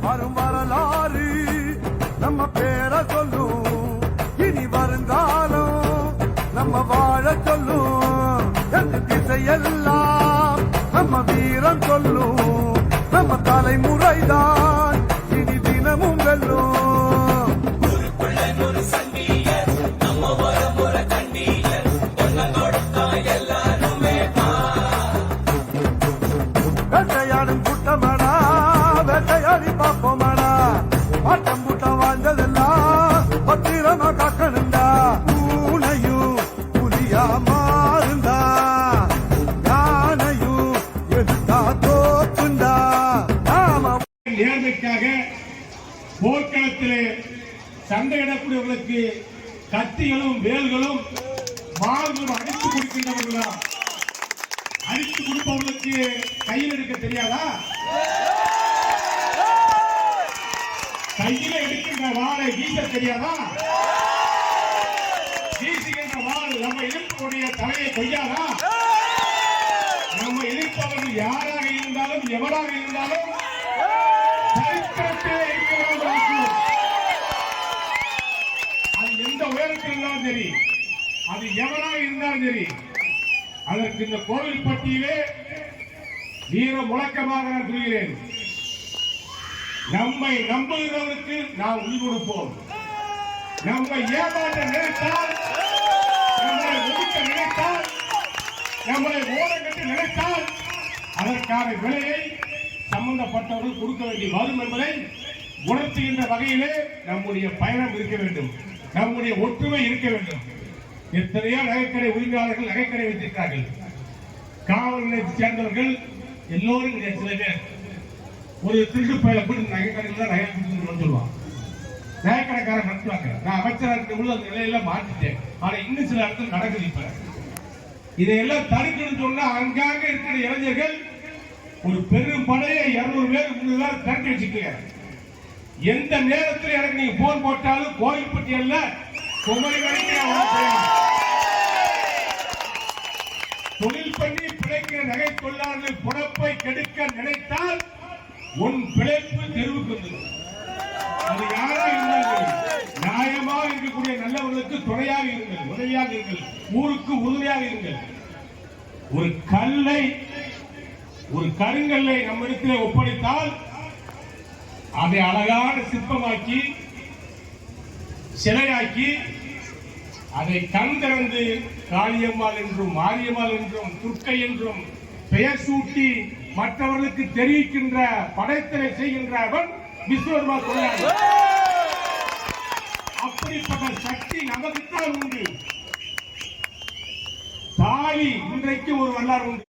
வரும் வரலாறு நம்ம பேரை சொல்லும், இனி வருங்காலம் நம்ம வாழ சொல்லும். எந்த திசையெல்லாம் நம்ம வீரம் சொல்லும், நம்ம தலைமுறைதான் இனி தினமும் வெல்லும். வேட்டையாடும் கூட்டமாடா, வேட்டையாடி பார்ப்போமாடா, ஆட்டம் கூட்டம் வாழ்ந்ததெல்லாம் பத்திரமா காக்கணுண்டா. பூனையும் புலியா மாறுண்டா, யானையும் எதுக்கா தோக்குண்டா. நேர்மைக்காக போர்க்களத்திலே சண்டையிடக்கூடியவர்களுக்கு கத்திகளும் வேல்களும் மார்பும் அடித்து கொடுக்கின்றவர்களா? அடித்து கொடுப்பவர்களுக்கு கையில் எடுக்க தெரியாதா? கையில் எடுக்கின்ற வாளை வீச தெரியாதா? வீசுகின்ற வாள் நம்ம எதிர்ப்புடைய தலையை கொய்யாதா? நம்ம எதிர்ப்பவர்கள் யாராக இருந்தாலும் எவராக இருந்தாலும் சரித்திரத்திலே இருக்கிறவர்கள், அது எந்த உயரத்தில் இருந்தாலும் சரி, அது எவராக இருந்தாலும் சரி, அதற்கு இந்த கோவில் பட்டியலே வீர முழக்கமாக நான் சொல்கிறேன். நம்மை நம்புகிறவருக்கு நாம் உயிர் கொடுப்போம். நம்மை ஏமாற்ற நினைத்தால், நம்மளை ஒதுக்க நினைத்தால், நம்மளை ஓரங்கட்டு நினைத்தால் அதற்கான விலையை சம்பந்தப்பட்டவர்கள் கொடுக்க வேண்டி வரும் என்பதை உணர்த்துகின்ற வகையிலே நம்முடைய பயணம் இருக்க வேண்டும், நம்முடைய ஒற்றுமை இருக்க வேண்டும். எத்தனையோ நகைக்கடை உரிமையாளர்கள் நகைக்கடை வைத்திருக்கிறார்கள். காவல் நிலையத்தை சேர்ந்தவர்கள் எல்லோரும் சில பேர் ஒரு திருட்டு பயில போய் நகைக்கடையில் தான் நகை சொல்லுவாங்க. நகைக்கடைக்காரன் நடத்துவாங்க. நான் அமைச்சராக இருக்கும்போது அந்த நிலையெல்லாம் மாற்றிட்டேன். ஆனா இன்னும் சில இடத்துல நடக்குது. இப்ப இதையெல்லாம் தடுக்கணும்னு சொன்னா அங்காங்க இருக்கிற இளைஞர்கள் ஒரு பெரும் படையை 200 பேர் 300 பேர் திரட்டி வச்சுக்கீங்க. எந்த நேரத்தில் எனக்கு நீங்க போன் போட்டாலும் கோயில்பட்டி அல்ல குமரி வரைக்கும் தொழில் பண்ணி பிழைக்கிற நகை தொழிலாளர்கள் பொழப்பை கெடுக்க நினைத்தால் உன் பிழைப்பு தெருவுக்கு வந்தது. அது யாரா இருந்தாலும் நியாயமாக இருக்கக்கூடிய நல்லவர்களுக்கு துணையாக இருங்கள், உதவியாக இருங்கள், ஊருக்கு உறுதியாக இருங்கள். ஒரு கருங்கல்லை நம்ம இடத்திலே ஒப்படைத்தால் அதை அழகான சிற்பமாக்கி சிலையாக்கி அதை கண் திறந்து காளியம்மாள் என்றும் மாரியம்மாள் என்றும் துர்க்கை என்றும் பெயர் சூட்டி மற்றவர்களுக்கு தெரிவிக்கின்ற படைத்தலை செய்கின்ற அவன் விஸ்வகர்மா தொழிலாளி. அப்படிப்பட்ட சக்தி நமக்குத்தான் உண்டு. தாலி இன்றைக்கு ஒரு வரலாறு உண்டு.